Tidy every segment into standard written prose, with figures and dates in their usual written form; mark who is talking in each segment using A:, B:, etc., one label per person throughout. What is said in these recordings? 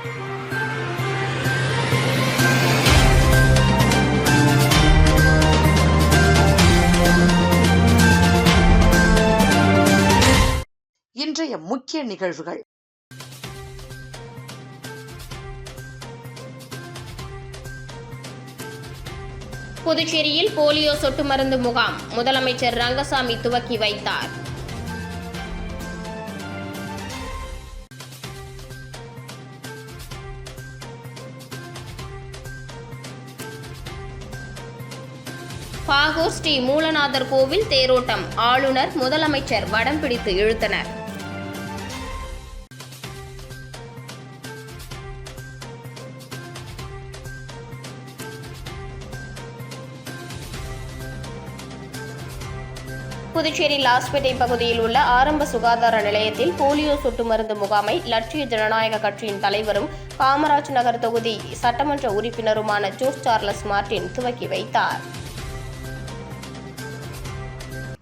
A: இன்றைய முக்கிய நிகழ்வுகள்.
B: புதுச்சேரியில் போலியோ சொட்டு மருந்து முகாம் முதலமைச்சர் ரங்கசாமி துவக்கி வைத்தார். பாகூர் ஸ்ரீ மூலநாதர் கோவில் தேரோட்டம் ஆளுநர் முதலமைச்சர் வடம் பிடித்து இழுத்தனர். புதுச்சேரி லாஸ்பேட்டை பகுதியில் உள்ள ஆரம்ப சுகாதார நிலையத்தில் போலியோ சொட்டு மருந்து முகாமை லட்சிய ஜனநாயக கட்சியின் தலைவரும் காமராஜ் நகர் தொகுதி சட்டமன்ற உறுப்பினருமான ஜோஸ் சார்லஸ் மார்டின் துவக்கி வைத்தார்.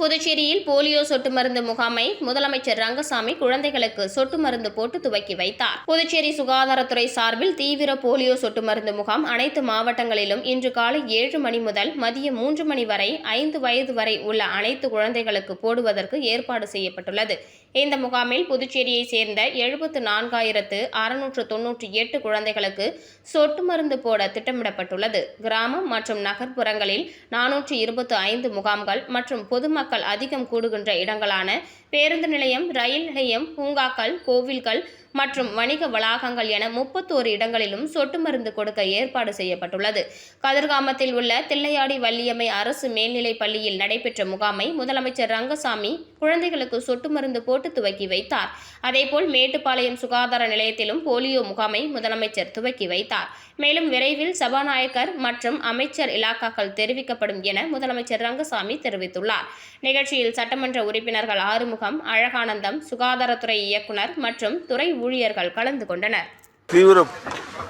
B: புதுச்சேரியில் போலியோ சொட்டு மருந்து முகாமை முதலமைச்சர் ரங்கசாமி குழந்தைகளுக்கு சொட்டு மருந்து போட்டு துவக்கி வைத்தார். புதுச்சேரி சுகாதாரத்துறை சார்பில் தீவிர போலியோ சொட்டு மருந்து முகாம் அனைத்து மாவட்டங்களிலும் இன்று காலை 7 மணி முதல் மதியம் 3 மணி வரை 5 வயது வரை உள்ள அனைத்து குழந்தைகளுக்கு போடுவதற்கு ஏற்பாடு செய்யப்பட்டுள்ளது. இந்த முகாமில் புதுச்சேரியை சேர்ந்த 74,698 குழந்தைகளுக்கு சொட்டு மருந்து போட திட்டமிடப்பட்டுள்ளது. கிராமம் மற்றும் நகர்ப்புறங்களில் 425 முகாம்கள் மற்றும் பொதுமக்கள் அதிகம் கூடுகின்ற இடங்களான பேருந்து நிலையம், ரயில் நிலையம், பூங்காக்கள், கோவில்கள் மற்றும் வணிக வளாகங்கள் என 31 இடங்களிலும் சொட்டு மருந்து கொடுக்க ஏற்பாடு செய்யப்பட்டுள்ளது. கதிர்காமத்தில் உள்ள தில்லையாடி வள்ளியம்மை அரசு மேல்நிலைப் பள்ளியில் நடைபெற்ற முகாமை முதலமைச்சர் ரங்கசாமி குழந்தைகளுக்கு சொட்டு மருந்து போட்டு துவக்கி வைத்தார். அதேபோல் மேட்டுப்பாளையம் சுகாதார நிலையத்திலும் போலியோ முகாமை முதலமைச்சர் துவக்கி வைத்தார். மேலும் விரைவில் சபாநாயகர் மற்றும் அமைச்சர் இலாக்காக்கள் தெரிவிக்கப்படும் என முதலமைச்சர் ரங்கசாமி தெரிவித்துள்ளார். நிகழ்ச்சியில் சட்டமன்ற உறுப்பினர்கள் ஆறுமுகம், அழகானந்தம், சுகாதாரத்துறை இயக்குனர் மற்றும் துறை ஊழியர்கள் கலந்து கொண்டனர்.
C: தீவிர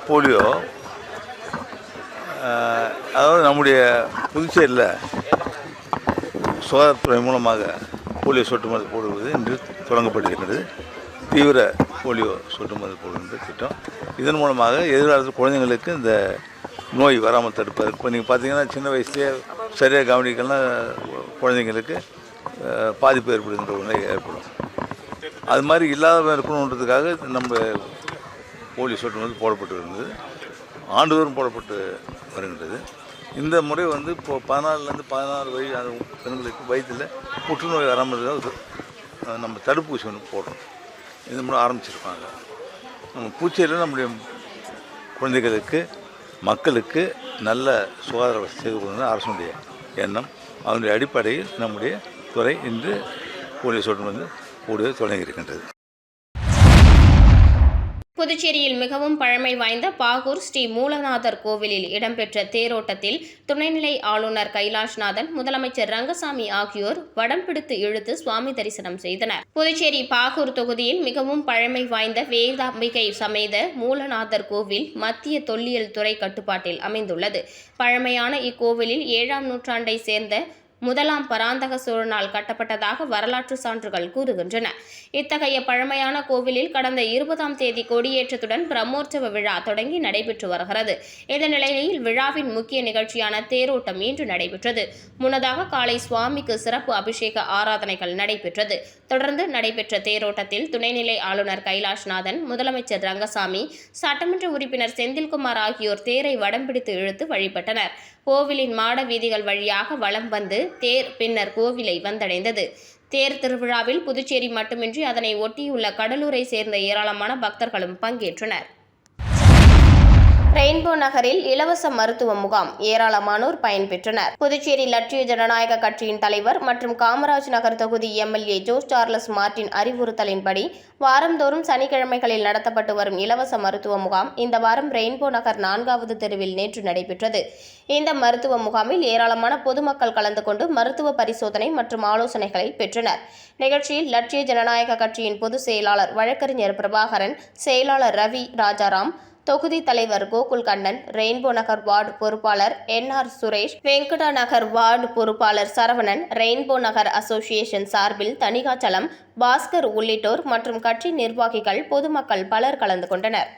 C: போலியோ அதாவது நம்முடைய புதுச்சேரியில் சுகாதாரத்துறை மூலமாக போலியோ சொட்டு மருந்து போடுவது இன்று தொடங்கப்பட்டிருக்கிறது. தீவிர போலியோ சொட்டு மருந்து போடுகின்ற திட்டம். இதன் மூலமாக எதிர்காலத்தில் குழந்தைங்களுக்கு இந்த நோய் வராமல் தடுப்பது. இப்போ நீங்கள் பார்த்தீங்கன்னா சின்ன வயசுலேயே சரியாக கவனிக்கலாம் குழந்தைங்களுக்கு பாதிப்பு ஏற்படுகின்ற ஒரு நிலை ஏற்படும். அது மாதிரி இல்லாத இருக்கணுன்றதுக்காக நம்ம போலியோ சொட்டு மருந்து போடப்பட்டு இருந்தது. ஆண்டுதோறும் போடப்பட்டு வருகின்றது. இந்த முறை இப்போ 14 வயது பெண்களுக்கு வயிற்றில் புற்றுநோய் வராமல் நம்ம தடுப்பூசி ஒன்று போடுறோம். இது மூலம் ஆரம்பிச்சிருப்பாங்க. நம்ம பூச்சேரியில் நம்முடைய குழந்தைகளுக்கு மக்களுக்கு நல்ல சுகாதார வசதி செய்து கொடுக்கணும் அரசுடைய எண்ணம். அதனுடைய அடிப்படையில் நம்முடைய துறை இன்று போலியோ சொட்டு மருந்து போடுவது தொடங்கியிருக்கின்றது.
B: புதுச்சேரியில் மிகவும் பழமை வாய்ந்த பாகூர் ஸ்ரீ மூலநாதர் கோவிலில் இடம்பெற்ற தேரோட்டத்தில் துணைநிலை ஆளுநர் கைலாஷ்நாதன், முதலமைச்சர் ரங்கசாமி ஆகியோர் வடம் பிடித்து இழுத்து சுவாமி தரிசனம் செய்தனர். புதுச்சேரி பாகூர் தொகுதியில் மிகவும் பழமை வாய்ந்த வேதாம்பிகை சமேத மூலநாதர் கோவில் மத்திய தொல்லியல் துறை கட்டுப்பாட்டில் அமைந்துள்ளது. பழமையான இக்கோவிலில் 7ஆம் நூற்றாண்டை சேர்ந்த முதலாம் பராந்தக சோழனால் கட்டப்பட்டதாக வரலாற்று சான்றுகள் கூறுகின்றன. இத்தகைய பழமையான கோவிலில் கடந்த 20ஆம் தேதி கொடியேற்றத்துடன் பிரம்மோற்சவ விழா தொடங்கி நடைபெற்று வருகிறது. இந்த நிலையில் விழாவின் முக்கிய நிகழ்ச்சியான தேரோட்டம் இன்று நடைபெற்றது. முன்னதாக காலை சுவாமிக்கு சிறப்பு அபிஷேக ஆராதனைகள் நடைபெற்றது. தொடர்ந்து நடைபெற்ற தேரோட்டத்தில் துணைநிலை ஆளுநர் கைலாஷ்நாதன், முதலமைச்சர் ரங்கசாமி, சட்டமன்ற உறுப்பினர் செந்தில்குமார் ஆகியோர் தேரை வடம் பிடித்து இழுத்து வழிபட்டனர். கோவிலின் மாட வீதிகள் வழியாக வலம் வந்து தேர் பின்னர் கோவிலை வந்தடைந்தது. தேர் திருவிழாவில் புதுச்சேரி மட்டுமின்றி அதனை ஒட்டியுள்ள கடலூரை சேர்ந்த ஏராளமான பக்தர்களும் பங்கேற்றனர். ரெயின்போ நகரில் இலவச மருத்துவ முகாம் ஏராளமானோர் பயன்பெற்றனர். புதுச்சேரி லட்சிய ஜனநாயக கட்சியின் தலைவர் மற்றும் காமராஜ் நகர் தொகுதி எம்எல்ஏ ஜோஸ் சார்லஸ் மார்டின் அறிவுறுத்தலின்படி வாரந்தோறும் சனிக்கிழமைகளில் நடத்தப்பட்டு வரும் இலவச மருத்துவ முகாம் இந்த வாரம் ரெயின்போ நகர் 4வது தெருவில் நேற்று நடைபெற்றது. இந்த மருத்துவ முகாமில் ஏராளமான பொதுமக்கள் கலந்து கொண்டு மருத்துவ பரிசோதனை மற்றும் ஆலோசனைகளை பெற்றனர். நிகழ்ச்சியில் லட்சிய ஜனநாயக கட்சியின் பொதுச் செயலாளர் வழக்கறிஞர் பிரபாகரன், செயலாளர் ரவி ராஜாராம், தொகுதி தலைவர் கோகுல் கண்ணன், ரெயின்போ நகர் வார்டு பொறுப்பாளர் என்ஆர் சுரேஷ், வெங்கடா நகர் வார்டு பொறுப்பாளர் சரவணன், ரெயின்போ நகர் அசோசியேஷன் சார்பில் தணிகாச்சலம், பாஸ்கர் உள்ளிட்டோர் மற்றும் கட்சி நிர்வாகிகள், பொதுமக்கள் பலர் கலந்து கொண்டனர்.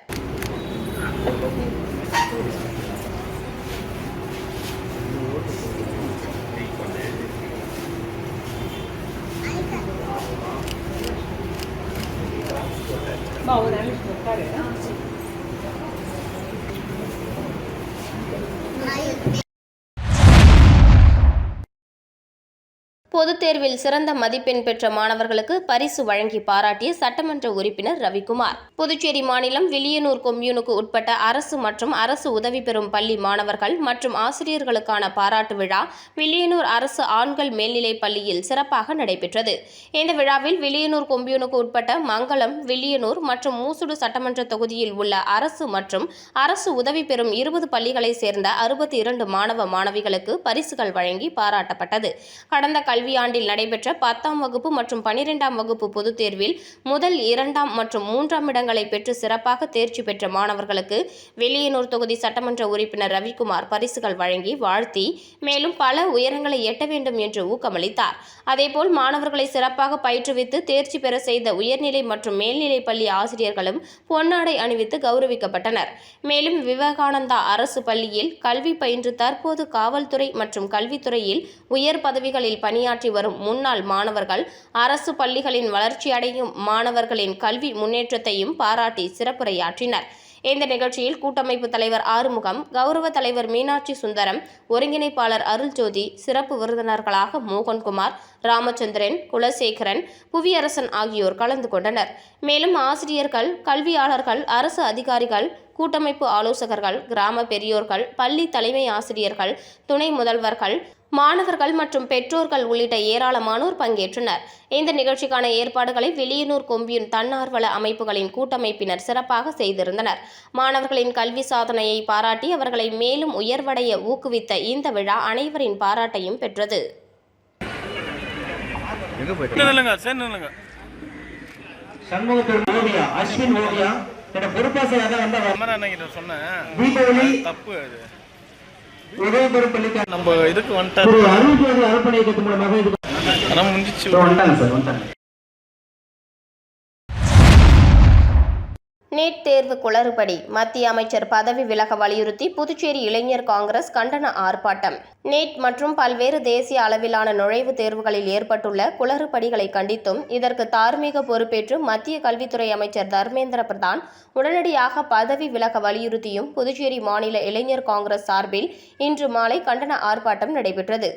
B: பொதுத் தேர்வில் சிறந்த மதிப்பெண் பெற்ற மாணவர்களுக்கு பரிசு வழங்கி பாராட்டிய சட்டமன்ற உறுப்பினர் ரவிக்குமார். புதுச்சேரி மாநிலம் வில்லியனூர் கொம்யூனுக்கு உட்பட்ட அரசு மற்றும் அரசு உதவி பெறும் பள்ளி மாணவர்கள் மற்றும் ஆசிரியர்களுக்கான பாராட்டு விழா வில்லியனூர் அரசு ஆண்கள் மேல்நிலைப் பள்ளியில் சிறப்பாக நடைபெற்றது. இந்த விழாவில் வில்லியனூர் கொம்யூனுக்கு உட்பட்ட மங்கலம், வில்லியனூர் மற்றும் மூசுடு சட்டமன்ற தொகுதியில் உள்ள அரசு மற்றும் அரசு உதவி பெறும் 20 பள்ளிகளைச் சேர்ந்த 62 மாணவ மாணவிகளுக்கு பரிசுகள் வழங்கி பாராட்டப்பட்டது. கடந்த கல்வியாண்டில் நடைபெற்ற 10ஆம் வகுப்பு மற்றும் 12ஆம் வகுப்பு பொதுத் தேர்வில் முதல், 2ஆம் மற்றும் 3ஆம் இடங்களை பெற்று சிறப்பாக தேர்ச்சி பெற்ற மாணவர்களுக்கு வில்லியனூர் தொகுதி சட்டமன்ற உறுப்பினர் ரவிக்குமார் பரிசுகள் வழங்கி வாழ்த்தி மேலும் பல உயரங்களை எட்ட வேண்டும் என்று ஊக்கமளித்தார். அதேபோல் மாணவர்களை சிறப்பாக பயிற்றுவித்து தேர்ச்சி பெற செய்த உயர்நிலை மற்றும் மேல்நிலைப் பள்ளி ஆசிரியர்களும் பொன்னாடை அணிவித்து கௌரவிக்கப்பட்டனர். மேலும் விவேகானந்தா அரசு பள்ளியில் கல்வி பயின்று தற்போது காவல்துறை மற்றும் கல்வித்துறையில் உயர் பதவிகளில் பணியாற்றி வரும் முன்னாள் மாணவர்கள் அரசு பள்ளிகளின் வளர்ச்சியடையும் மாணவர்களின் கல்வி முன்னேற்றத்தையும் பாராட்டி சிறப்புரையாற்றினர். இந்த நிகழ்ச்சியில் கூட்டமைப்பு தலைவர் ஆறுமுகம், கௌரவ தலைவர் மீனாட்சி சுந்தரம், ஒருங்கிணைப்பாளர் அருள்ஜோதி, சிறப்பு விருந்தினர்களாக மோகன்குமார், ராமச்சந்திரன், குலசேகரன், புவியரசன் ஆகியோர் கலந்து கொண்டனர். மேலும் ஆசிரியர்கள், கல்வியாளர்கள், அரசு அதிகாரிகள், கூட்டமைப்பு ஆலோசகர்கள், கிராம பெரியோர்கள், பள்ளி தலைமை ஆசிரியர்கள், துணை முதல்வர்கள், மாணவர்கள் மற்றும் பெற்றோர்கள் உள்ளிட்ட ஏராளமானோர் பங்கேற்றனர். இந்த நிகழ்ச்சிக்கான ஏற்பாடுகளை வில்லியனூர் கொம்யூன் தன்னார்வல அமைப்புகளின் கூட்டமைப்பினர் சிறப்பாக செய்திருந்தனர். மாணவர்களின் கல்வி சாதனையை பாராட்டி அவர்களை மேலும் உயர்வடைய ஊக்குவித்த இந்த விழா அனைவரின் பாராட்டையும் பெற்றது.
D: நம்ம இதுக்கு வந்துட்டாரு
B: நீட் தேர்வு குளறுபடி மத்திய அமைச்சர் பதவி விலக வலியுறுத்தி புதுச்சேரி இளைஞர் காங்கிரஸ் கண்டன ஆர்ப்பாட்டம். நீட் மற்றும் பல்வேறு தேசிய அளவிலான நுழைவுத் தேர்வுகளில் ஏற்பட்டுள்ள குளறுபடிகளை கண்டித்தும் இதற்கு தார்மீக பொறுப்பேற்று மத்திய கல்வித்துறை அமைச்சர் தர்மேந்திர பிரதான் உடனடியாக பதவி விலக வலியுறுத்தியும் புதுச்சேரி மாநில இளைஞர் காங்கிரஸ் சார்பில் இன்று மாலை கண்டன ஆர்ப்பாட்டம் நடைபெற்றது.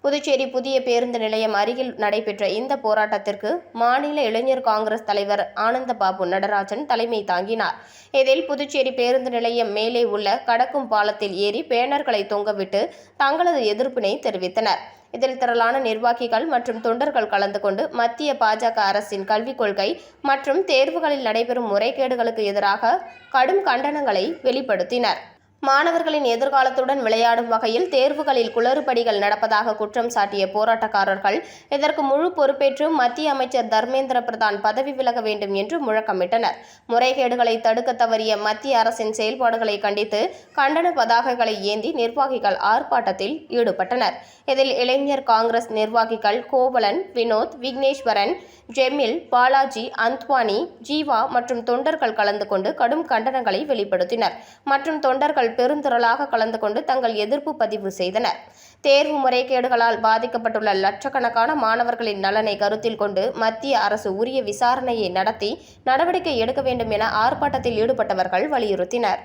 B: புதுச்சேரி புதிய பேருந்து நிலையம் அருகில் நடைபெற்ற இந்த போராட்டத்திற்கு மாநில இளைஞர் காங்கிரஸ் தலைவர் ஆனந்தபாபு நடராஜன் தலைமை தாங்கினார். இதில் புதுச்சேரி பேருந்து நிலையம் மேலே உள்ள கடக்கும் பாலத்தில் ஏறி பேனர்களை தொங்கவிட்டு தங்களது எதிர்ப்பினை தெரிவித்தனர். இதில் திரளான நிர்வாகிகள் மற்றும் தொண்டர்கள் கலந்து கொண்டு மத்திய பாஜக அரசின் கல்விக் கொள்கை மற்றும் தேர்வுகளில் நடைபெறும் முறைகேடுகளுக்கு எதிராக கடும் கண்டனங்களை வெளிப்படுத்தினர். மாணவர்களின் எதிர்காலத்துடன் விளையாடும் வகையில் தேர்வுகளில் குளறுபடிகள் நடப்பதாக குற்றம் சாட்டிய போராட்டக்காரர்கள் இதற்கு முழு பொறுப்பேற்று மத்திய அமைச்சர் தர்மேந்திர பிரதான் பதவி விலக வேண்டும் என்று முழக்கமிட்டனர். முறைகேடுகளை தடுக்க தவறிய மத்திய அரசின் செயல்பாடுகளை கண்டித்து கண்டன பதாகைகளை ஏந்தி நிர்வாகிகள் ஆர்ப்பாட்டத்தில் ஈடுபட்டனர். இதில் இளைஞர் காங்கிரஸ் நிர்வாகிகள் கோவலன், வினோத், விக்னேஸ்வரன், ஜெமில், பாலாஜி, அந்த்வானி, ஜீவா மற்றும் தொண்டர்கள் கலந்து கொண்டு கடும் கண்டனங்களை வெளிப்படுத்தினர். மற்றும் தொண்டர்கள் பெருந்திரளாக கலந்து கொண்டு தங்கள் எதிர்ப்பு பதிவு செய்தனர். தேர்வு முறைகேடுகளால் பாதிக்கப்பட்டுள்ள லட்சக்கணக்கான மாணவர்களின் நலனை கருத்தில் கொண்டு மத்திய அரசு உரிய விசாரணையை நடத்தி நடவடிக்கை எடுக்க வேண்டும் என ஆர்ப்பாட்டத்தில் ஈடுபட்டவர்கள் வலியுறுத்தினர்.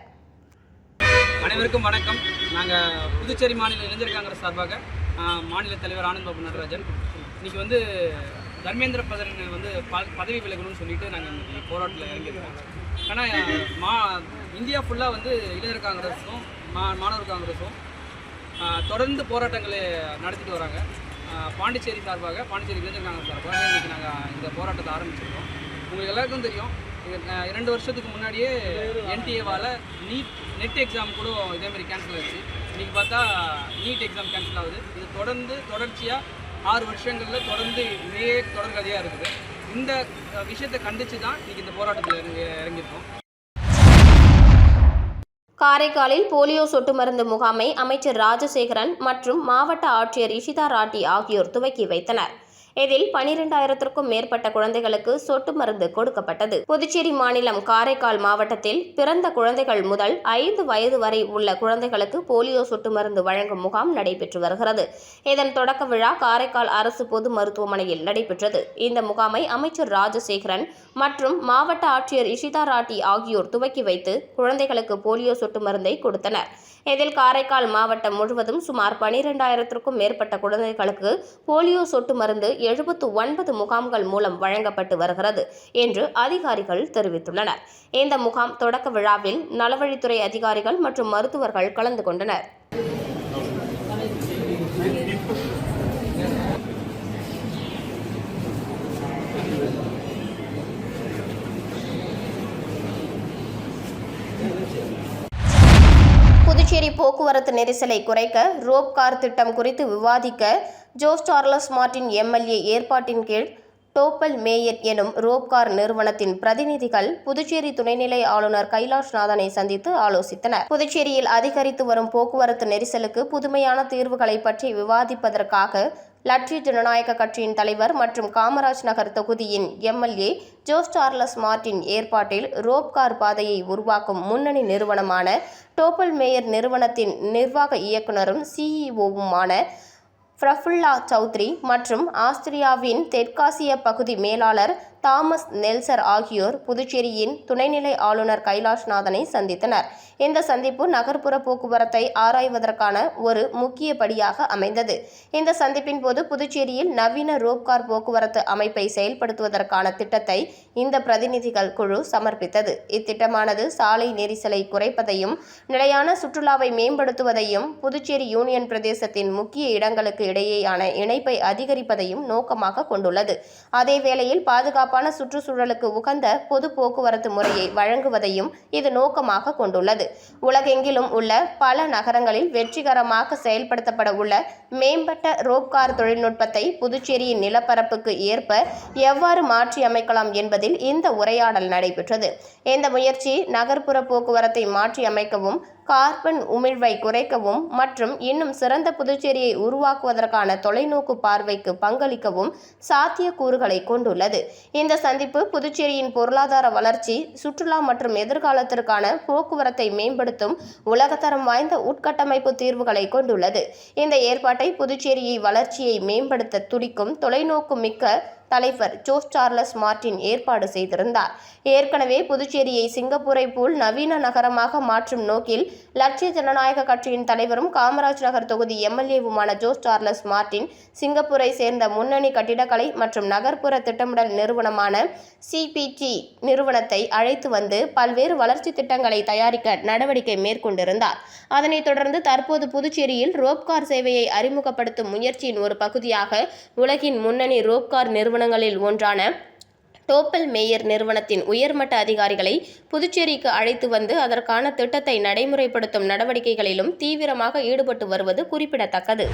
E: அனைவருக்கும் வணக்கம். நாங்கள் புதுச்சேரி மாநில இளைஞர் காங்கிரஸ் சார்பாக மாநில தலைவர் ஆனந்தபாபு நடராஜன் இன்னைக்கு தர்மேந்திர பிரதான் பதவி விலகணும்னு சொல்லிட்டு நாங்கள் இன்னைக்கு போராட்டத்தில் இறங்கியிருக்கோம். ஆனால் இந்தியா ஃபுல்லாக இளைஞர் காங்கிரஸும் மாணவர் காங்கிரஸும் தொடர்ந்து போராட்டங்களை நடத்திட்டு வராங்க. பாண்டிச்சேரி சார்பாக, பாண்டிச்சேரி இளைஞர் காங்கிரஸ் சார்பாக இன்றைக்கி நாங்கள் இந்த போராட்டத்தை ஆரம்பிச்சிருக்கோம். உங்களுக்கு எல்லாருக்கும் தெரியும், 2 வருஷத்துக்கு முன்னாடியே NTA-வால் நெட் எக்ஸாம் கூட இதேமாதிரி கேன்சல் ஆச்சு. இன்றைக்கி பார்த்தா நீட் எக்ஸாம் கேன்சல் ஆகுது. இது தொடர்ச்சியாக 6 வருஷங்களில் தொடர்ந்து இதே தொடர்கதையாக இருக்குது. இந்த விஷயத்தை கண்டித்து தான் இன்றைக்கி இந்த போராட்டத்தில் இறங்கியிருக்கோம்.
B: காரைக்காலில் போலியோ சொட்டு மருந்து முகாமை அமைச்சர் ராஜசேகரன் மற்றும் மாவட்ட ஆட்சியர் இஷிதா ராட்டி ஆகியோர் துவக்கி வைத்தனர். இதில் 12,000க்கும் மேற்பட்ட குழந்தைகளுக்கு சொட்டு மருந்து கொடுக்கப்பட்டது. புதுச்சேரி மாநிலம் காரைக்கால் மாவட்டத்தில் பிறந்த குழந்தைகள் முதல் 5 வயது வரை உள்ள குழந்தைகளுக்கு போலியோ சொட்டு மருந்து வழங்கும் முகாம் நடைபெற்று வருகிறது. இதன் தொடக்க விழா காரைக்கால் அரசு பொது மருத்துவமனையில் நடைபெற்றது. இந்த முகாமை அமைச்சர் ராஜசேகரன் மற்றும் மாவட்ட ஆட்சியர் இஷிதா ராட்டி ஆகியோர் துவக்கி வைத்து குழந்தைகளுக்கு போலியோ சொட்டு மருந்தை கொடுத்தனர். இதில் காரைக்கால் மாவட்டம் முழுவதும் சுமார் 12,000க்கும் மேற்பட்ட குழந்தைகளுக்கு போலியோ சொட்டு மருந்து 79 முகாம்கள் மூலம் வழங்கப்பட்டு வருகிறது என்று அதிகாரிகள் தெரிவித்துள்ளனர். இந்த முகாம் தொடக்க விழாவில் நலவழித்துறை அதிகாரிகள் மற்றும் மருத்துவர்கள் கலந்து கொண்டனர். புதுச்சேரி போக்குவரத்து நெரிசலை குறைக்க ரோப் கார் திட்டம் குறித்து விவாதிக்க ஜோஸ் சார்லஸ் மார்டின் எம்எல்ஏ ஏற்பாட்டின் கீழ் டோப்பல் மேயர் எனும் ரோப் கார் நிறுவனத்தின் பிரதிநிதிகள் புதுச்சேரி துணைநிலை ஆளுநர் கைலாஷ்நாதனை சந்தித்து ஆலோசித்தனர். புதுச்சேரியில் அதிகரித்து வரும் போக்குவரத்து நெரிசலுக்கு புதுமையான தீர்வுகளை பற்றி விவாதிப்பதற்காக லட்சிய ஜனநாயக கட்சியின் தலைவர் மற்றும் காமராஜ் நகர் தொகுதியின் எம்எல்ஏ ஜோஸ் சார்லஸ் மார்டின் ஏற்பாட்டில் ரோப் கார் பாதையை உருவாக்கும் முன்னணி நிறுவனமான டோப்பல் மேயர் நிறுவனத்தின் நிர்வாக இயக்குநரும் சிஇஓவுமான பிரஃபுல்லா சௌத்ரி மற்றும் ஆஸ்திரியாவின் தெற்காசிய பகுதி மேலாளர் தாமஸ் நெல்சர் ஆகியோர் புதுச்சேரியின் துணைநிலை ஆளுநர் கைலாஷ்நாதனை சந்தித்தனர். இந்த சந்திப்பு நகர்ப்புற போக்குவரத்தை ஆராய்வதற்கான ஒரு முக்கிய படியாக அமைந்தது. இந்த சந்திப்பின் போது புதுச்சேரியில் நவீன ரோப்கார் போக்குவரத்து அமைப்பை செயல்படுத்துவதற்கான திட்டத்தை இந்த பிரதிநிதிகள் குழு சமர்ப்பித்தது. இத்திட்டமானது சாலை நெரிசலை குறைப்பதையும் நிலையான சுற்றுலாவை மேம்படுத்துவதையும் புதுச்சேரி யூனியன் பிரதேசத்தின் முக்கிய இடங்களுக்கு இடையேயான இணைப்பை அதிகரிப்பதையும் நோக்கமாக கொண்டுள்ளது. அதேவேளையில் பாதுகாப்பான சுற்றுச்சூழலுக்கு உகந்த பொது போக்குவரத்து முறையை வழங்குவதையும் இது நோக்கமாக கொண்டுள்ளது. உலகெங்கிலும் உள்ள பல நகரங்களில் வெற்றிகரமாக செயல்படுத்தப்பட உள்ள மேம்பட்ட ரோப்கார் தொழில்நுட்பத்தை புதுச்சேரியின் நிலப்பரப்புக்கு ஏற்ப எவ்வாறு மாற்றி அமைக்கலாம் என்பதில் இந்த உரையாடல் நடைபெற்றது. இந்த முயற்சி நகர்ப்புற போக்குவரத்தை மாற்றி அமைக்கவும் கார்பன் உமிழ்வை குறைக்கவும் மற்றும் இன்னும் சிறந்த புதுச்சேரியை உருவாக்குவதற்கான தொலைநோக்கு பார்வைக்கு பங்களிக்கவும் சாத்தியக்கூறுகளை கொண்டுள்ளது. இந்த சந்திப்பு புதுச்சேரியின் பொருளாதார வளர்ச்சி, சுற்றுலா மற்றும் எதிர்காலத்திற்கான போக்குவரத்தை மேம்படுத்தும் உலகத்தரம் வாய்ந்த உட்கட்டமைப்பு தீர்வுகளை கொண்டுள்ளது. இந்த ஏற்பாட்டை புதுச்சேரியை வளர்ச்சியை மேம்படுத்த துடிக்கும் தொலைநோக்கு மிக்க தலைவர் ஜோஸ் சார்லஸ் மார்டின் ஏற்பாடு செய்திருந்தார். ஏற்கனவே புதுச்சேரியை சிங்கப்பூரை போல் நவீன நகரமாக மாற்றும் நோக்கில் லட்சிய ஜனநாயக கட்சியின் தலைவரும் காமராஜ் நகர் தொகுதி எம்எல்ஏவுமான ஜோஸ் சார்லஸ் மார்டின் சிங்கப்பூரை சேர்ந்த முன்னணி கட்டிடக்கலை மற்றும் நகர்ப்புற திட்டமிடல் நிறுவனமான சிபிடி நிறுவனத்தை அழைத்து வந்து பல்வேறு வளர்ச்சி திட்டங்களை தயாரிக்க நடவடிக்கை மேற்கொண்டிருந்தார். அதனைத் தொடர்ந்து தற்போது புதுச்சேரியில் ரோப்கார் சேவையை அறிமுகப்படுத்தும் முயற்சியின் ஒரு பகுதியாக உலகின் முன்னணி ரோப்கார் நிறுவனங்களில் ஒன்றான டோப்பல் மேயர் நிறுவனத்தின் உயர்மட்ட அதிகாரிகளை புதுச்சேரிக்கு அழைத்து வந்து அதற்கான திட்டத்தை நடைமுறைப்படுத்தும் நடவடிக்கைகளிலும் தீவிரமாக ஈடுபட்டு வருவது குறிப்பிடத்தக்கது.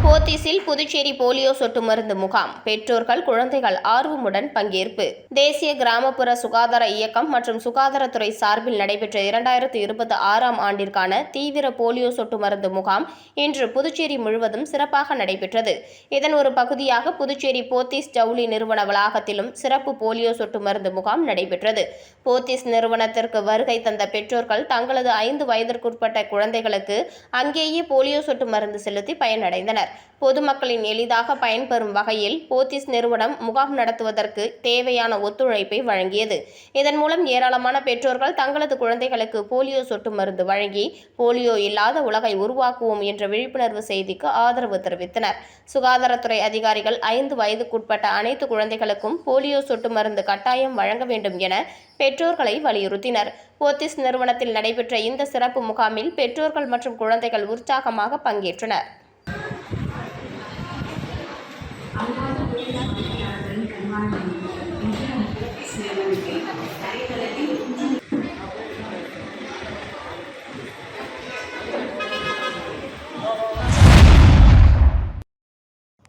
B: போத்தீஸில் புதுச்சேரி போலியோ சொட்டு மருந்து முகாம். பெற்றோர்கள், குழந்தைகள் ஆர்வமுடன் பங்கேற்பு. தேசிய கிராமப்புற சுகாதார இயக்கம் மற்றும் சுகாதாரத்துறை சார்பில் நடைபெற்ற 2026ஆம் ஆண்டிற்கான தீவிர போலியோ சொட்டு மருந்து முகாம் இன்று புதுச்சேரி முழுவதும் சிறப்பாக நடைபெற்றது. இதன் ஒரு பகுதியாக புதுச்சேரி போத்தீஸ் ஜவுளி நிறுவன வளாகத்திலும் சிறப்பு போலியோ சொட்டு மருந்து முகாம் நடைபெற்றது. போத்தீஸ் நிறுவனத்திற்கு வருகை தந்த பெற்றோர்கள் தங்களது 5 வயதிற்குட்பட்ட குழந்தைகளுக்கு அங்கேயே போலியோ சொட்டு மருந்து செலுத்தி பயனடைந்தனர். பொதுமக்களின் எளிதாக பயன்பெறும் வகையில் போத்தீஸ் நிறுவனம் முகாம் நடத்துவதற்கு தேவையான ஒத்துழைப்பை வழங்கியது. இதன் மூலம் ஏராளமான பெற்றோர்கள் தங்களது குழந்தைகளுக்கு போலியோ சொட்டு மருந்து வழங்கி போலியோ இல்லாத உலகை உருவாக்குவோம் என்ற விழிப்புணர்வு செய்திக்கு ஆதரவு தெரிவித்தனர். சுகாதாரத்துறை அதிகாரிகள் 5 வயதுக்குட்பட்ட அனைத்து குழந்தைகளுக்கும் போலியோ சொட்டு மருந்து கட்டாயம் வழங்க வேண்டும் என பெற்றோர்களை வலியுறுத்தினர். போத்தீஸ் நிறுவனத்தில் நடைபெற்ற இந்த சிறப்பு முகாமில் பெற்றோர்கள் மற்றும் குழந்தைகள் உற்சாகமாக பங்கேற்றனர்.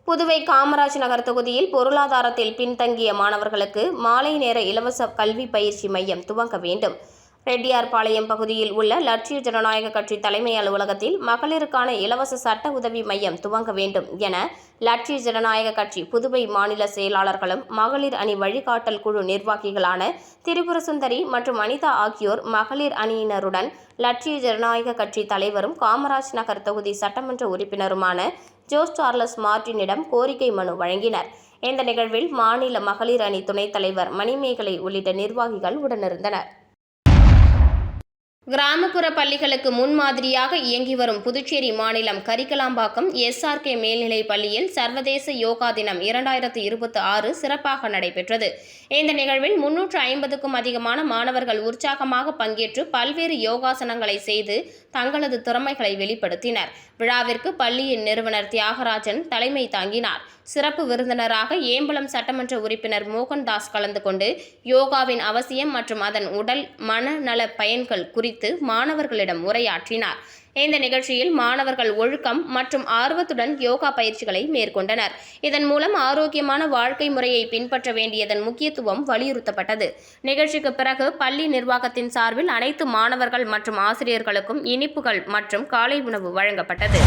B: புதுவை காமராஜ் நகர் தொகுதியில் பொருளாதாரத்தில் பின்தங்கிய மாணவர்களுக்கு மாலை நேர இலவச கல்வி பயிற்சி மையம் துவங்க வேண்டும். ரெட்டியார்பாளையம் பகுதியில் உள்ள லட்சிய ஜனநாயக கட்சி தலைமை அலுவலகத்தில் மகளிருக்கான இலவச சட்ட உதவி மையம் துவங்க வேண்டும் என லட்சிய ஜனநாயக கட்சி புதுவை மாநில செயலாளர்களும் மகளிர் அணி வழிகாட்டல் குழு நிர்வாகிகளான திரிபுர சுந்தரி மற்றும் அனிதா ஆகியோர் மகளிர் அணியினருடன் லட்சிய ஜனநாயக கட்சி தலைவரும் காமராஜ் நகர் தொகுதி சட்டமன்ற உறுப்பினருமான ஜோஸ் சார்லஸ் மார்டினிடம் கோரிக்கை மனு வழங்கினர். இந்த நிகழ்வில் மாநில மகளிர் அணி துணைத் தலைவர் மணிமேகலை உள்ளிட்ட நிர்வாகிகள் உடனிருந்தனர். கிராமப்புற பள்ளிகளுக்கு முன்மாதிரியாக இயங்கி வரும் புதுச்சேரி மாநிலம் கரிக்கலாம்பாக்கம் SRK மேல்நிலைப் பள்ளியில் சர்வதேச யோகா தினம் 2026 சிறப்பாக நடைபெற்றது. இந்த நிகழ்வில் 350க்கும் அதிகமான மாணவர்கள் உற்சாகமாக பங்கேற்று பல்வேறு யோகாசனங்களை செய்து தங்களது திறமைகளை வெளிப்படுத்தினர். விழாவிற்கு பள்ளியின் நிறுவனர் தியாகராஜன் தலைமை தாங்கினார். சிறப்பு விருந்தினராக ஏம்பலம் சட்டமன்ற உறுப்பினர் மோகன்தாஸ் கலந்து கொண்டு யோகாவின் அவசியம் மற்றும் அதன் உடல் மனநல பயன்கள் குறித்து மாணவர்களிடம் உரையாற்றினார். இந்த நிகழ்ச்சியில் மாணவர்கள் ஒழுக்கம் மற்றும் ஆர்வத்துடன் யோகா பயிற்சிகளை மேற்கொண்டனர். இதன் மூலம் ஆரோக்கியமான வாழ்க்கை முறையை பின்பற்ற வேண்டியதன் முக்கியத்துவம் வலியுறுத்தப்பட்டது. நிகழ்ச்சிக்கு பிறகு பள்ளி நிர்வாகத்தின் சார்பில் அனைத்து மாணவர்கள் மற்றும் ஆசிரியர்களுக்கும் இனிப்புகள் மற்றும் காலை உணவு வழங்கப்பட்டது.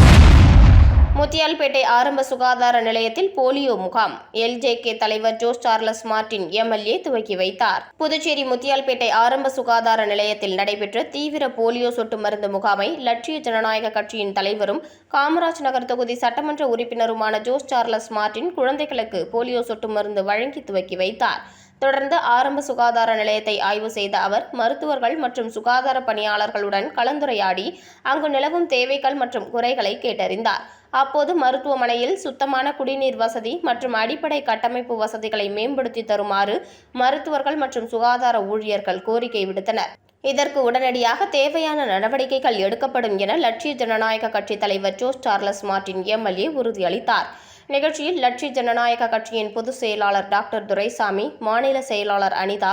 B: முத்தியால்பேட்டை ஆரம்ப சுகாதார நிலையத்தில் போலியோ முகாம் LJK தலைவர் ஜோஸ் சார்லஸ் மார்டின் MLA துவக்கி வைத்தார். புதுச்சேரி முத்தியால்பேட்டை ஆரம்ப சுகாதார நிலையத்தில் நடைபெற்ற தீவிர போலியோ சொட்டு மருந்து முகாமை லட்சிய ஜனநாயக கட்சியின் தலைவரும் காமராஜ் நகர் தொகுதி சட்டமன்ற உறுப்பினருமான ஜோஸ் சார்லஸ் மார்டின் குழந்தைகளுக்கு போலியோ சொட்டு மருந்து வழங்கி துவக்கி வைத்தார். தொடர்ந்து ஆரம்ப சுகாதார நிலையத்தை ஆய்வு செய்த அவர் மருத்துவர்கள் மற்றும் சுகாதார பணியாளர்களுடன் கலந்துரையாடி அங்கு நிலவும் தேவைகள் மற்றும் குறைகளை கேட்டறிந்தார். அப்போது மருத்துவமனையில் சுத்தமான குடிநீர் வசதி மற்றும் அடிப்படை கட்டமைப்பு வசதிகளை மேம்படுத்தி தருமாறு மருத்துவர்கள் மற்றும் சுகாதார ஊழியர்கள் கோரிக்கை விடுத்தனர். இதற்கு உடனடியாக தேவையான நடவடிக்கைகள் எடுக்கப்படும் என லட்சிய ஜனநாயக கட்சி தலைவர் ஜோஸ் சார்லஸ் மார்டின் MLA உறுதியளித்தார். நிகழ்ச்சியில் லட்சிய ஜனநாயக கட்சியின் பொதுச் செயலாளர் டாக்டர் துரைசாமி, மாநில செயலாளர் அனிதா,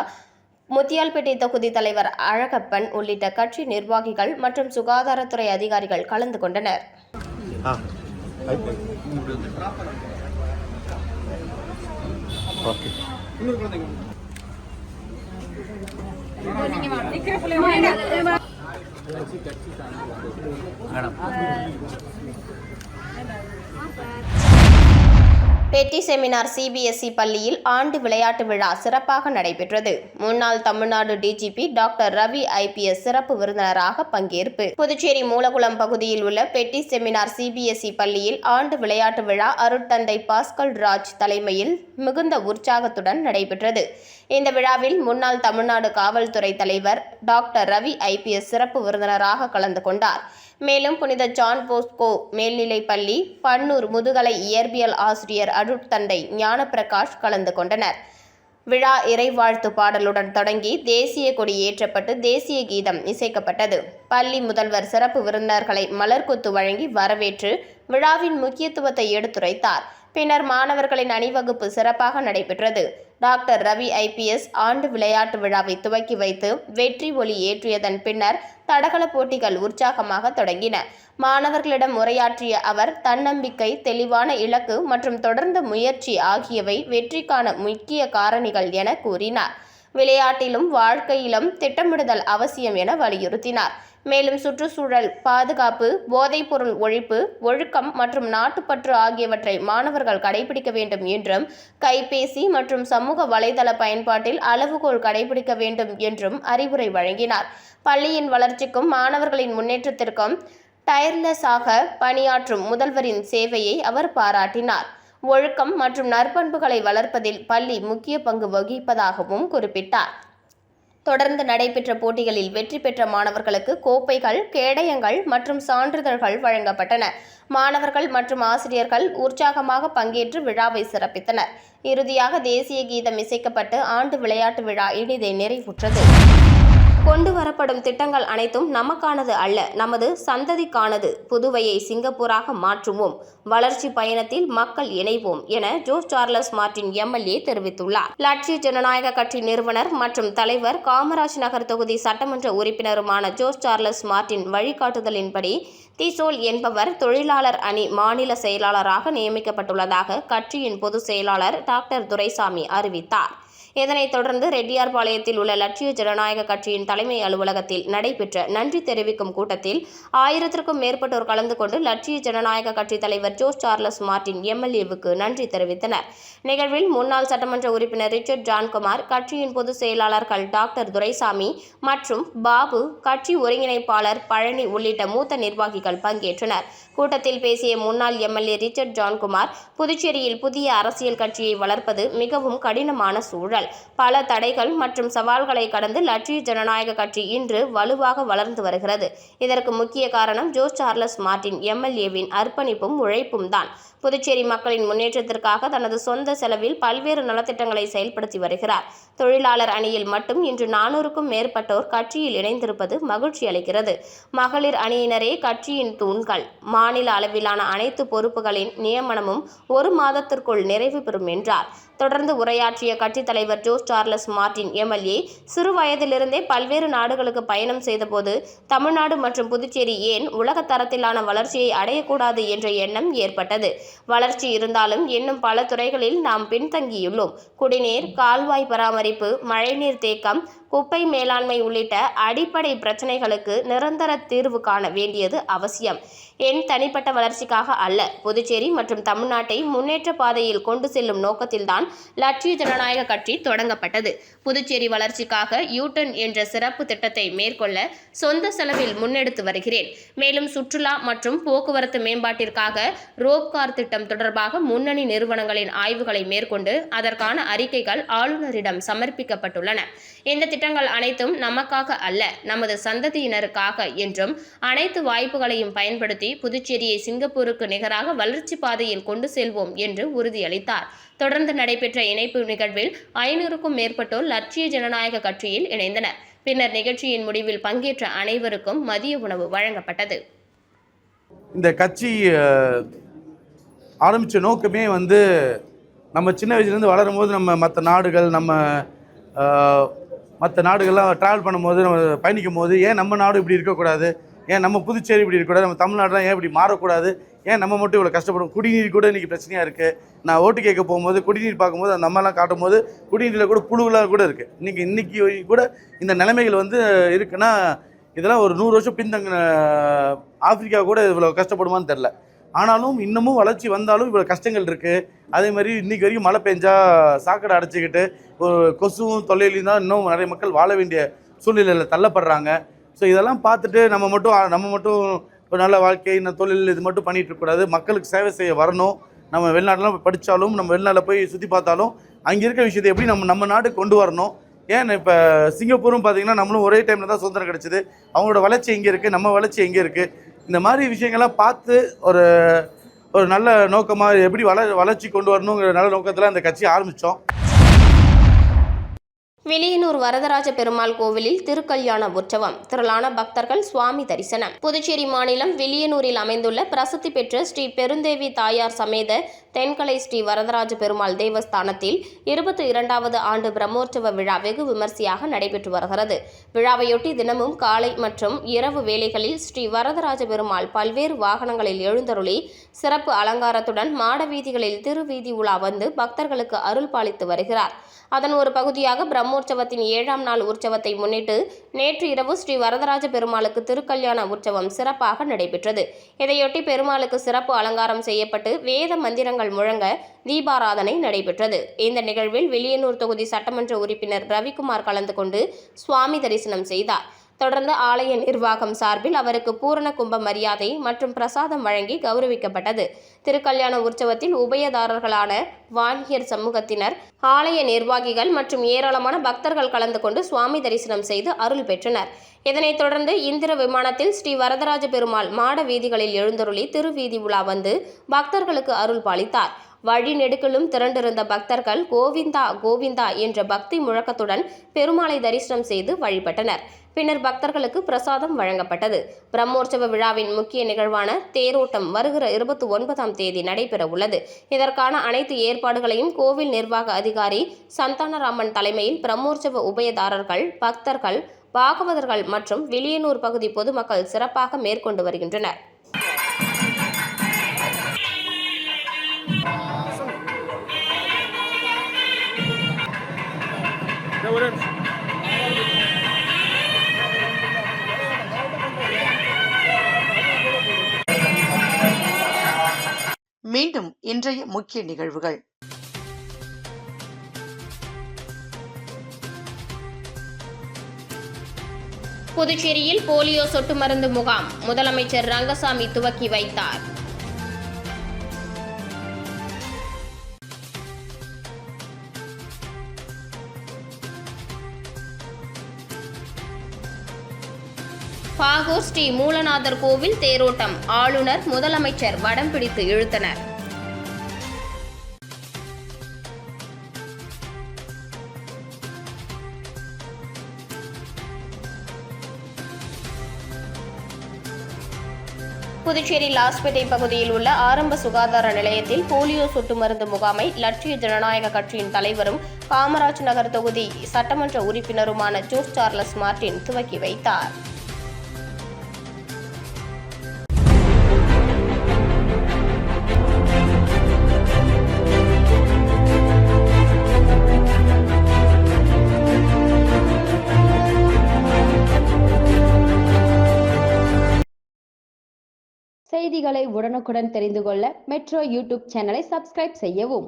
B: முத்தியால்பேட்டை தொகுதி தலைவர் அழகப்பன் உள்ளிட்ட கட்சி நிர்வாகிகள் மற்றும் சுகாதாரத்துறை அதிகாரிகள் கலந்து கொண்டனர். பெட்டி செமினார் CBSE பள்ளியில் ஆண்டு விளையாட்டு விழா சிறப்பாக நடைபெற்றது. முன்னாள் Tamil Nadu DGP doctor Ravi IPS சிறப்பு விருந்தினராக பங்கேற்பு. புதுச்சேரி மூலகுளம் பகுதியில் உள்ள பெட்டி செமினார் CBSE பள்ளியில் ஆண்டு விளையாட்டு விழா அருட்தந்தை பாஸ்கல் ராஜ் தலைமையில் மிகுந்த உற்சாகத்துடன் நடைபெற்றது. இந்த விழாவில் முன்னாள் தமிழ்நாடு காவல்துறை தலைவர் டாக்டர் ரவி IPS சிறப்பு விருந்தினராக கலந்து கொண்டார். மேலும் புனித ஜான் போஸ்கோ மேல்நிலைப் பள்ளி பன்னூர் முதுகலை இயற்பியல் ஆசிரியர் அருட்தந்தை ஞானப்பிரகாஷ் கலந்து கொண்டனர். விழா இறைவாழ்த்து பாடலுடன் தொடங்கி தேசிய கொடி ஏற்றப்பட்டு தேசிய கீதம் இசைக்கப்பட்டது. பள்ளி முதல்வர் சிறப்பு விருந்தினர்களை மலர்கொத்து வழங்கி வரவேற்று விழாவின் முக்கியத்துவத்தை எடுத்துரைத்தார். பின்னர் மாணவர்களின் அணிவகுப்பு சிறப்பாக நடைபெற்றது. டாக்டர் ரவி IPS ஆண்டு விளையாட்டு விழாவை துவக்கி வைத்து வெற்றி ஒலி ஏற்றியதன் பின்னர் தடகள போட்டிகள் உற்சாகமாக தொடங்கின. மாணவர்களிடம் உரையாற்றிய அவர் தன்னம்பிக்கை, தெளிவான இலக்கு மற்றும் தொடர்ந்த முயற்சி ஆகியவை வெற்றிக்கான முக்கிய காரணிகள் என கூறினார். விளையாட்டிலும் வாழ்க்கையிலும் திட்டமிடுதல் அவசியம் என வலியுறுத்தினார். மேலும் சுற்றுச்சூழல் பாதுகாப்பு, போதைப்பொருள் ஒழிப்பு, ஒழுக்கம் மற்றும் நாட்டுப்பற்று ஆகியவற்றை மாணவர்கள் கடைபிடிக்க வேண்டும் என்றும், கைபேசி மற்றும் சமூக வலைதள பயன்பாட்டில் அளவுகோல் கடைபிடிக்க வேண்டும் என்றும் அறிவுரை வழங்கினார். பள்ளியின் வளர்ச்சிக்கும் மாணவர்களின் முன்னேற்றத்திற்கும் டயர்லெஸ்ஸாக பணியாற்றும் முதல்வரின் சேவையை அவர் பாராட்டினார். ஒழுக்கம் மற்றும் நற்பண்புகளை வளர்ப்பதில் பள்ளி முக்கிய பங்கு வகிப்பதாகவும் குறிப்பிட்டார். தொடர்ந்து நடைபெற்ற போட்டிகளில் வெற்றி பெற்ற மாணவர்களுக்கு கோப்பைகள், கேடயங்கள் மற்றும் சான்றிதழ்கள் வழங்கப்பட்டன. மாணவர்கள் மற்றும் ஆசிரியர்கள் உற்சாகமாக பங்கேற்று விழாவை சிறப்பித்தனர். இறுதியாக தேசிய கீதம் இசைக்கப்பட்டு ஆண்டு விளையாட்டு விழா இனிதே நிறைவுற்றது. கொண்டு வரப்படும் திட்டங்கள் அனைத்தும் நமக்கானது அல்ல, நமது சந்ததிக்கானது. புதுவையை சிங்கப்பூராக மாற்றுவோம், வளர்ச்சி பயணத்தில் மக்கள் இணைவோம் என ஜோஸ் சார்லஸ் மார்டின் MLA தெரிவித்துள்ளார். லட்சிய ஜனநாயக கட்சி நிறுவனர் மற்றும் தலைவர், காமராஜ் நகர் தொகுதி சட்டமன்ற உறுப்பினருமான ஜோஸ் சார்லஸ் மார்டின் வழிகாட்டுதலின்படி திசோல் என்பவர் தொழிலாளர் அணி மாநில செயலாளராக நியமிக்கப்பட்டுள்ளதாக கட்சியின் பொதுச் செயலாளர் டாக்டர் துரைசாமி அறிவித்தார். இதனைத் தொடர்ந்து ரெட்டியார்பாளையத்தில் உள்ள லட்சிய ஜனநாயக கட்சியின் தலைமை அலுவலகத்தில் நடைபெற்ற நன்றி தெரிவிக்கும் கூட்டத்தில் 1000க்கும் மேற்பட்டோர் கலந்து கொண்டு லட்சிய ஜனநாயக கட்சி தலைவர் ஜோஸ் சார்லஸ் மார்டின் எம்எல்ஏவுக்கு நன்றி தெரிவித்தனர். நிகழ்வில் முன்னாள் சட்டமன்ற உறுப்பினர் ரிச்சர்ட் ஜான்குமார், கட்சியின் பொதுச் செயலாளர்கள் டாக்டர் துரைசாமி மற்றும் பாபு, கட்சி ஒருங்கிணைப்பாளர் பழனி உள்ளிட்ட மூத்த நிர்வாகிகள் பங்கேற்றனர். கூட்டத்தில் பேசிய முன்னாள் எம்எல்ஏ ரிச்சர்ட் ஜான்குமார், புதுச்சேரியில் புதிய அரசியல் கட்சியை வளர்ப்பது மிகவும் கடினமான சூழல். பல தடைகள் மற்றும் சவால்களை கடந்து லட்சிய ஜனநாயக கட்சி இன்று வலுவாக வளர்ந்து வருகிறது. இதற்கு முக்கிய காரணம் ஜோஸ் சார்லஸ் மார்டின் எம்எல்ஏவின் அர்ப்பணிப்பும் உழைப்பும் தான். புதுச்சேரி மக்களின் முன்னேற்றத்திற்காக தனது சொந்த செலவில் பல்வேறு நலத்திட்டங்களை செயல்படுத்தி வருகிறார். தொழிலாளர் அணியில் மட்டும் இன்று 400க்கும் மேற்பட்டோர் கட்சியில் இணைந்திருப்பது மகிழ்ச்சி அளிக்கிறது. மகளிர் அணியினரே கட்சியின் தூண்கள். மாநில அளவிலான அனைத்து பொறுப்புகளின் நியமனமும் 1 மாதத்திற்குள் நிறைவு பெறும் என்றார். தொடர்ந்து உரையாற்றிய கட்சித் தலைவர் ஜோஸ் சார்லஸ் மார்டின் எம்எல்ஏ, சிறு வயதிலிருந்தே பல்வேறு நாடுகளுக்கு பயணம் செய்தபோது தமிழ்நாடு மற்றும் புதுச்சேரி ஏன் உலக தரத்திலான வளர்ச்சியை அடையக்கூடாது என்ற எண்ணம் ஏற்பட்டது. வளர்ச்சி இருந்தாலும் இன்னும் பல துறைகளில் நாம் பின்தங்கியுள்ளோம். குடிநீர், கால்வாய் பராமரிப்பு, மழைநீர் தேக்கம், குப்பை மேலாண்மை உள்ளிட்ட அடிப்படை பிரச்சனைகளுக்கு நிரந்தர தீர்வு காண வேண்டியது அவசியம். என் தனிப்பட்ட வளர்ச்சிக்காக அல்ல, புதுச்சேரி மற்றும் தமிழ்நாட்டை முன்னேற்ற பாதையில் கொண்டு செல்லும் நோக்கத்தில்தான் லட்சிய ஜனநாயக கட்சி தொடங்கப்பட்டது. புதுச்சேரி வளர்ச்சிக்காக யூட்டன் என்ற சிறப்பு திட்டத்தை மேற்கொள்ள சொந்த செலவில் முன்னெடுத்து வருகிறேன். மேலும் சுற்றுலா மற்றும் போக்குவரத்து மேம்பாட்டிற்காக ரோப்கார் திட்டம் தொடர்பாக முன்னணி நிறுவனங்களின் ஆய்வுகளை மேற்கொண்டு அதற்கான அறிக்கைகள் ஆளுநரிடம் சமர்ப்பிக்கப்பட்டுள்ளன. இந்த திட்டங்கள் அனைத்தும் நமக்காக அல்ல, நமது சந்ததியினருக்காக என்றும் அனைத்து வாய்ப்புகளையும் பயன்படுத்தி புதுச்சேரியை சிங்கப்பூருக்கு நிகராக வளர்ச்சி பாதையில் கொண்டு செல்வோம் என்று உறுதியளித்தார். தொடர்ந்து நடைபெற்ற இணைப்பு நிகழ்வில் 500க்கும் மேற்பட்டோர் லட்சிய ஜனநாயக கட்சியில் இணைந்தனர். பின்னர் நிகழ்ச்சியின் முடிவில் பங்கேற்ற அனைவருக்கும் மதிய உணவு வழங்கப்பட்டது.
F: இந்த கட்சி ஆரம்பித்த நோக்கமே நம்ம சின்ன வயசுலேருந்து வளரும் போது நம்ம மற்ற நாடுகள்லாம் ட்ராவல் பண்ணும்போது நம்ம பயணிக்கும் போது ஏன் நம்ம நாடு இப்படி இருக்கக்கூடாது, ஏன் நம்ம புதுச்சேரி இப்படி இருக்கக்கூடாது, நம்ம தமிழ்நாடுலாம் ஏன் இப்படி மாறக்கூடாது, ஏன் நம்ம மட்டும் இவ்வளோ கஷ்டப்படும், குடிநீர் கூட இன்றைக்கி பிரச்சனையாக இருக்குது. நான் ஓட்டு கேட்க போகும்போது குடிநீர் பார்க்கும்போது அந்த அம்மாலாம் காட்டும்போது குடிநீரில் கூட புழுவெலாம் கூட இருக்குது. இன்றைக்கி கூட இந்த நிலைமைகள் இருக்குன்னா இதெல்லாம் ஒரு 100 வருஷம் பின்தங்கின ஆப்பிரிக்கா கூட இவ்வளோ கஷ்டப்படுமான்னு தெரில. ஆனாலும் இன்னமும் வளர்ச்சி வந்தாலும் இவ்வளோ கஷ்டங்கள் இருக்குது. அதே மாதிரி இன்றைக்கி வரைக்கும் மழை பெஞ்சா சாக்கடை அடைச்சிக்கிட்டு ஒரு கொசுவும் தொல்லையிலையும் தான் இன்னும் நிறைய மக்கள் வாழ வேண்டிய சூழ்நிலையில் தள்ளப்படுறாங்க. ஸோ இதெல்லாம் பார்த்துட்டு நம்ம மட்டும் ஒரு நல்ல வாழ்க்கை, இந்த தொழில் இது மட்டும் பண்ணிகிட்டு இருக்கக்கூடாது. மக்களுக்கு சேவை செய்ய வரணும். நம்ம வெளிநாட்டிலாம் படித்தாலும், நம்ம வெளிநாட்டில் போய் சுற்றி பார்த்தாலும் அங்கே இருக்க விஷயத்தை எப்படி நம்ம நாட்டுக்கு கொண்டு வரணும். ஏன் இப்போ சிங்கப்பூரும் பார்த்திங்கன்னா நம்மளும் ஒரே டைமில் தான் சுதந்திரம் கிடச்சிது. அவங்களோட வளர்ச்சி எங்கே இருக்குது, நம்ம வளர்ச்சி எங்கே இருக்குது, இந்த மாதிரி விஷயங்கள்லாம் பார்த்து ஒரு நல்ல நோக்கமாக எப்படி வளர்ச்சி கொண்டு வரணுங்கிற நல்ல நோக்கத்தில் அந்த கட்சி ஆரம்பித்தோம்.
B: வில்லியனூர் வரதராஜ பெருமாள் கோவிலில் திருக்கல்யாண உற்சவம். திரளான பக்தர்கள் சுவாமி தரிசனம். புதுச்சேரி மாநிலம் வில்லியனூரில் அமைந்துள்ள பிரசித்தி பெற்ற ஸ்ரீ பெருந்தேவி தாயார் சமேத தென்கலை ஸ்ரீ வரதராஜ பெருமாள் தேவஸ்தானத்தில் 22வது ஆண்டு பிரம்மோற்சவ விழா வெகு விமர்சையாக நடைபெற்று வருகிறது. விழாவையொட்டி தினமும் காலை மற்றும் இரவு வேளைகளில் ஸ்ரீ வரதராஜ பெருமாள் பல்வேறு வாகனங்களில் எழுந்தருளி சிறப்பு அலங்காரத்துடன் மாட வீதிகளில் திருவீதி உலா வந்து பக்தர்களுக்கு அருள் பாலித்து வருகிறார். அதன் ஒரு பகுதியாக பிரம்மோற்சவத்தின் 7ஆம் நாள் உற்சவத்தை முன்னிட்டு நேற்று இரவு ஸ்ரீ வரதராஜ பெருமாளுக்கு திருக்கல்யாண உற்சவம் சிறப்பாக நடைபெற்றது. இதையொட்டி பெருமாளுக்கு சிறப்பு அலங்காரம் செய்யப்பட்டு வேத மந்திரங்கள் முழங்க தீபாராதனை நடைபெற்றது. இந்த நிகழ்வில் வில்லியனூர் தொகுதி சட்டமன்ற உறுப்பினர் ரவிக்குமார் கலந்து கொண்டு சுவாமி தரிசனம் செய்தார். தொடர்ந்து ஆலய நிர்வாகம் சார்பில் அவருக்கு பூரண கும்ப மரியாதை மற்றும் பிரசாதம் வழங்கி கௌரவிக்கப்பட்டது. திருக்கல்யாண உற்சவத்தில் உபயதாரர்களான வாணியர் சமூகத்தினர், ஆலய நிர்வாகிகள் மற்றும் ஏராளமான பக்தர்கள் கலந்து கொண்டு சுவாமி தரிசனம் செய்து அருள் பெற்றனர். இதனைத் தொடர்ந்து இந்திர விமானத்தில் ஸ்ரீ வரதராஜ பெருமாள் மாட வீதிகளில் எழுந்தருளி திருவீதி உலா வந்து பக்தர்களுக்கு அருள் பாலித்தார். வழி நெடுக்கிலும் திரண்டிருந்த பக்தர்கள் கோவிந்தா கோவிந்தா என்ற பக்தி முழக்கத்துடன் பெருமாளை தரிசனம் செய்து வழிபட்டனர். பின்னர் பக்தர்களுக்கு பிரசாதம் வழங்கப்பட்டது. பிரம்மோற்சவ விழாவின் முக்கிய நிகழ்வான தேரோட்டம் வருகிற 29ஆம் தேதி நடைபெற உள்ளது. இதற்கான அனைத்து ஏற்பாடுகளையும் கோவில் நிர்வாக அதிகாரி சந்தானராமன் தலைமையில் பிரம்மோற்சவ உபயதாரர்கள், பக்தர்கள், பாகவதர்கள் மற்றும் வில்லியனூர் பகுதி பொதுமக்கள் சிறப்பாக மேற்கொண்டு வருகின்றனர்.
A: மீண்டும் இன்றைய முக்கிய நிகழ்வுகள்.
B: புதுச்சேரியில் போலியோ சொட்டு மருந்து முகாம் முதலமைச்சர் ரங்கசாமி துவக்கி வைத்தார். பாகூர் ஸ்ரீ மூலநாதர் கோவில் தேரோட்டம் ஆளுநர் முதலமைச்சர் வடம் பிடித்து இழுத்தனர். புதுச்சேரி லாஸ்பேட்டை பகுதியில் உள்ள ஆரம்ப சுகாதார நிலையத்தில் போலியோ சொட்டு மருந்து முகாமை லட்சிய ஜனநாயக கட்சியின் தலைவரும் காமராஜ் நகர் தொகுதி சட்டமன்ற உறுப்பினருமான ஜோஸ் சார்லஸ் மார்டின் துவக்கி வைத்தார்.
G: செய்திகளை உடனுக்குடன் தெரிந்து கொள்ள மெட்ரோ யூடியூப் சேனலை சப்ஸ்கிரைப் செய்யவும்.